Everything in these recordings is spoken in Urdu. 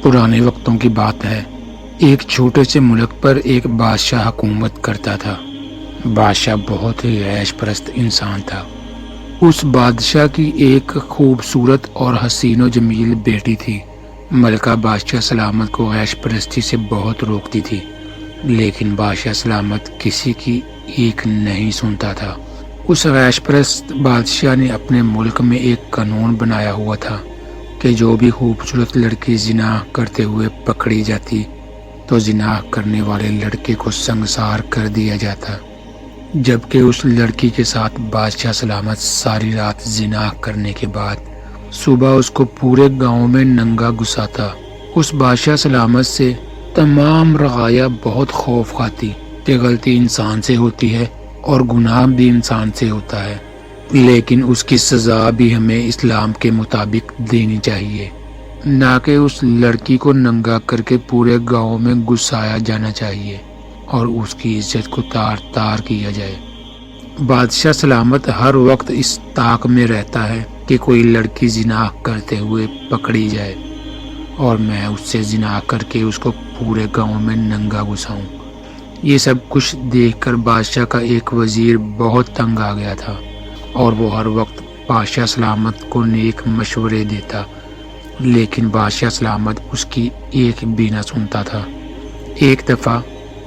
پرانے وقتوں کی بات ہے۔ ایک چھوٹے سے ملک پر ایک بادشاہ حکومت کرتا تھا۔ بادشاہ بہت ہی عیش پرست انسان تھا۔ اس بادشاہ کی ایک خوبصورت اور حسین و جمیل بیٹی تھی۔ ملکہ بادشاہ سلامت کو عیش پرستی سے بہت روکتی تھی، لیکن بادشاہ سلامت کسی کی ایک نہیں سنتا تھا۔ اس عیش پرست بادشاہ نے اپنے ملک میں ایک قانون بنایا ہوا تھا کہ جو بھی خوبصورت لڑکی زنا کرتے ہوئے پکڑی جاتی تو زنا کرنے والے لڑکے کو سنگسار کر دیا جاتا، جبکہ اس لڑکی کے ساتھ بادشاہ سلامت ساری رات زنا کرنے کے بعد صبح اس کو پورے گاؤں میں ننگا گھساتا۔ اس بادشاہ سلامت سے تمام رعایا بہت خوف کھاتی کہ غلطی انسان سے ہوتی ہے اور گناہ بھی انسان سے ہوتا ہے، لیکن اس کی سزا بھی ہمیں اسلام کے مطابق دینی چاہیے، نہ کہ اس لڑکی کو ننگا کر کے پورے گاؤں میں گھسایا جانا چاہیے اور اس کی عزت کو تار تار کیا جائے۔ بادشاہ سلامت ہر وقت اس طاق میں رہتا ہے کہ کوئی لڑکی زنا کرتے ہوئے پکڑی جائے اور میں اس سے زنا کر کے اس کو پورے گاؤں میں ننگا گھساؤں۔ یہ سب کچھ دیکھ کر بادشاہ کا ایک وزیر بہت تنگ آ گیا تھا اور وہ ہر وقت بادشاہ سلامت کو نیک مشورے دیتا، لیکن بادشاہ سلامت اس کی ایک بھی نہ سنتا تھا۔ ایک دفعہ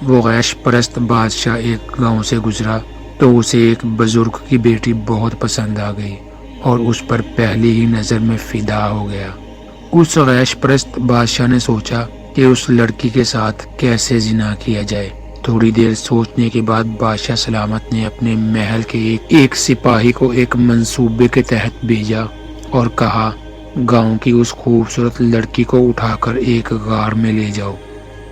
وہ عیش پرست بادشاہ ایک گاؤں سے گزرا تو اسے ایک بزرگ کی بیٹی بہت پسند آ گئی اور اس پر پہلی ہی نظر میں فدا ہو گیا۔ اس عیش پرست بادشاہ نے سوچا کہ اس لڑکی کے ساتھ کیسے زنا کیا جائے۔ تھوڑی دیر سوچنے کے بعد بادشاہ سلامت نے اپنے محل کے ایک سپاہی کو ایک منصوبے کے تحت بھیجا اور کہا، گاؤں کی اس خوبصورت لڑکی کو اٹھا کر ایک غار میں لے جاؤ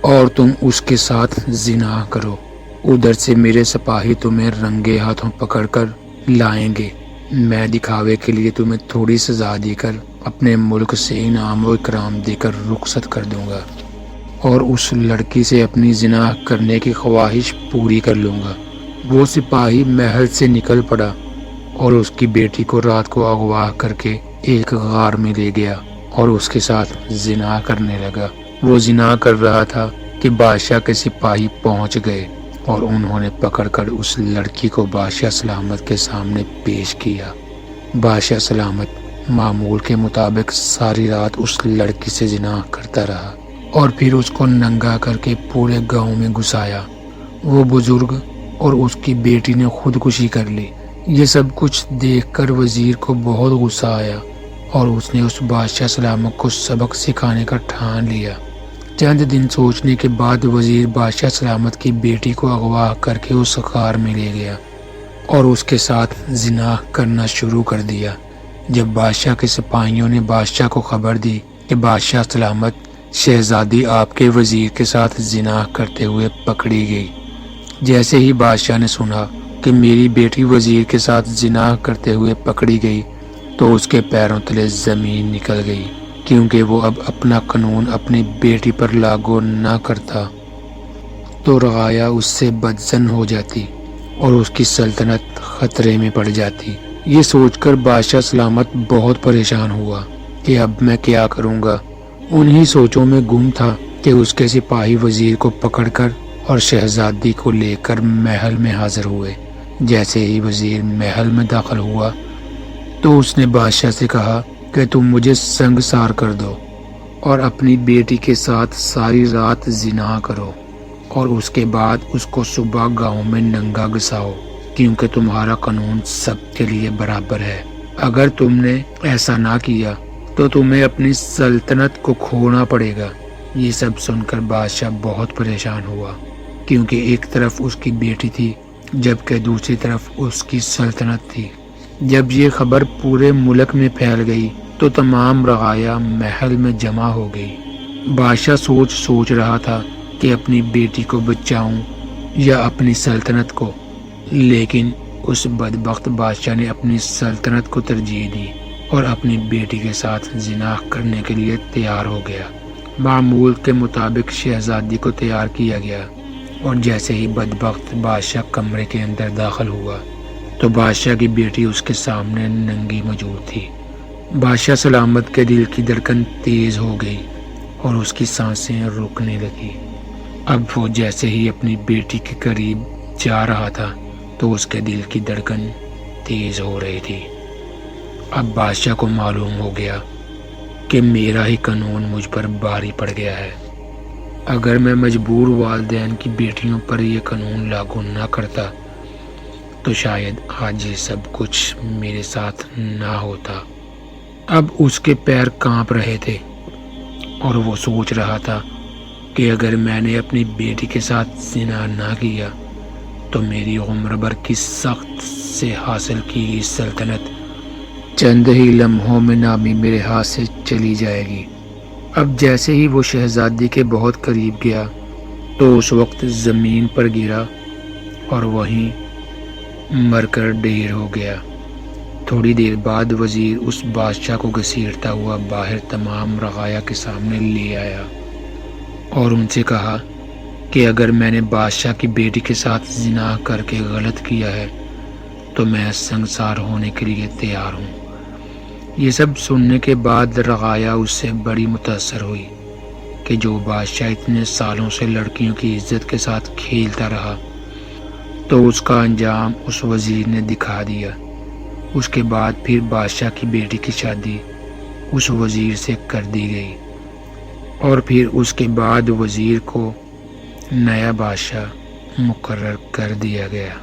اور تم اس کے ساتھ زنا کرو۔ ادھر سے میرے سپاہی تمہیں رنگے ہاتھوں پکڑ کر لائیں گے۔ میں دکھاوے کے لیے تمہیں تھوڑی سزا دے کر اپنے ملک سے انعام و اکرام دے کر رخصت کر دوں گا اور اس لڑکی سے اپنی زنا کرنے کی خواہش پوری کر لوں گا۔ وہ سپاہی محل سے نکل پڑا اور اس کی بیٹی کو رات کو اغوا کر کے ایک غار میں لے گیا اور اس کے ساتھ زنا کرنے لگا۔ وہ زنا کر رہا تھا کہ بادشاہ کے سپاہی پہنچ گئے اور انہوں نے پکڑ کر اس لڑکی کو بادشاہ سلامت کے سامنے پیش کیا۔ بادشاہ سلامت معمول کے مطابق ساری رات اس لڑکی سے زنا کرتا رہا اور پھر اس کو ننگا کر کے پورے گاؤں میں گھسایا۔ وہ بزرگ اور اس کی بیٹی نے خودکشی کر لی۔ یہ سب کچھ دیکھ کر وزیر کو بہت غصہ آیا اور اس نے اس بادشاہ سلامت کو سبق سکھانے کا ٹھان لیا۔ چند دن سوچنے کے بعد وزیر بادشاہ سلامت کی بیٹی کو اغوا کر کے اس غار میں لے گیا اور اس کے ساتھ زنا کرنا شروع کر دیا۔ جب بادشاہ کے سپاہیوں نے بادشاہ کو خبر دی کہ بادشاہ سلامت شہزادی آپ کے وزیر کے ساتھ زنا کرتے ہوئے پکڑی گئی، جیسے ہی بادشاہ نے سنا کہ میری بیٹی وزیر کے ساتھ زنا کرتے ہوئے پکڑی گئی تو اس کے پیروں تلے زمین نکل گئی، کیونکہ وہ اب اپنا قانون اپنی بیٹی پر لاگو نہ کرتا تو رعایا اس سے بدظن ہو جاتی اور اس کی سلطنت خطرے میں پڑ جاتی۔ یہ سوچ کر بادشاہ سلامت بہت پریشان ہوا کہ اب میں کیا کروں گا۔ انہی سوچوں میں گم تھا کہ اس کے سپاہی وزیر کو پکڑ کر اور شہزادی کو لے کر محل میں حاضر ہوئے۔ جیسے ہی وزیر محل میں داخل ہوا تو اس نے بادشاہ سے کہا کہ تم مجھے سنگسار کر دو اور اپنی بیٹی کے ساتھ ساری رات زنا کرو اور اس کے بعد اس کو صبح گاؤں میں ننگا گھساؤ، کیونکہ تمہارا قانون سب کے لیے برابر ہے۔ اگر تم نے ایسا نہ کیا تو تمہیں اپنی سلطنت کو کھونا پڑے گا۔ یہ سب سن کر بادشاہ بہت پریشان ہوا، کیونکہ ایک طرف اس کی بیٹی تھی جبکہ دوسری طرف اس کی سلطنت تھی۔ جب یہ خبر پورے ملک میں پھیل گئی تو تمام رعایا محل میں جمع ہو گئی۔ بادشاہ سوچ رہا تھا کہ اپنی بیٹی کو بچاؤں یا اپنی سلطنت کو، لیکن اس بدبخت بادشاہ نے اپنی سلطنت کو ترجیح دی اور اپنی بیٹی کے ساتھ زنا کرنے کے لیے تیار ہو گیا۔ معمول کے مطابق شہزادی کو تیار کیا گیا اور جیسے ہی بدبخت بادشاہ کمرے کے اندر داخل ہوا تو بادشاہ کی بیٹی اس کے سامنے ننگی موجود تھی۔ بادشاہ سلامت کے دل کی دھڑکن تیز ہو گئی اور اس کی سانسیں رکنے لگی۔ اب وہ جیسے ہی اپنی بیٹی کے قریب جا رہا تھا تو اس کے دل کی دھڑکن تیز ہو رہی تھی۔ اب بادشاہ کو معلوم ہو گیا کہ میرا ہی قانون مجھ پر بھاری پڑ گیا ہے۔ اگر میں مجبور والدین کی بیٹیوں پر یہ قانون لاگو نہ کرتا تو شاید آج یہ سب کچھ میرے ساتھ نہ ہوتا۔ اب اس کے پیر کانپ رہے تھے اور وہ سوچ رہا تھا کہ اگر میں نے اپنی بیٹی کے ساتھ زنا نہ کیا تو میری عمر بھر کی سخت سے حاصل کی گئی سلطنت چند ہی لمحوں میں نامی میرے ہاتھ سے چلی جائے گی۔ اب جیسے ہی وہ شہزادی کے بہت قریب گیا تو اس وقت زمین پر گرا اور وہیں مر کر ڈھیر ہو گیا۔ تھوڑی دیر بعد وزیر اس بادشاہ کو گھسیٹتا ہوا باہر تمام رعایا کے سامنے لے آیا اور ان سے کہا کہ اگر میں نے بادشاہ کی بیٹی کے ساتھ زنا کر کے غلط کیا ہے تو میں سنگسار ہونے کے لیے تیار ہوں۔ یہ سب سننے کے بعد رعایا اس سے بڑی متاثر ہوئی کہ جو بادشاہ اتنے سالوں سے لڑکیوں کی عزت کے ساتھ کھیلتا رہا تو اس کا انجام اس وزیر نے دکھا دیا۔ اس کے بعد پھر بادشاہ کی بیٹی کی شادی اس وزیر سے کر دی گئی اور پھر اس کے بعد وزیر کو نیا بادشاہ مقرر کر دیا گیا۔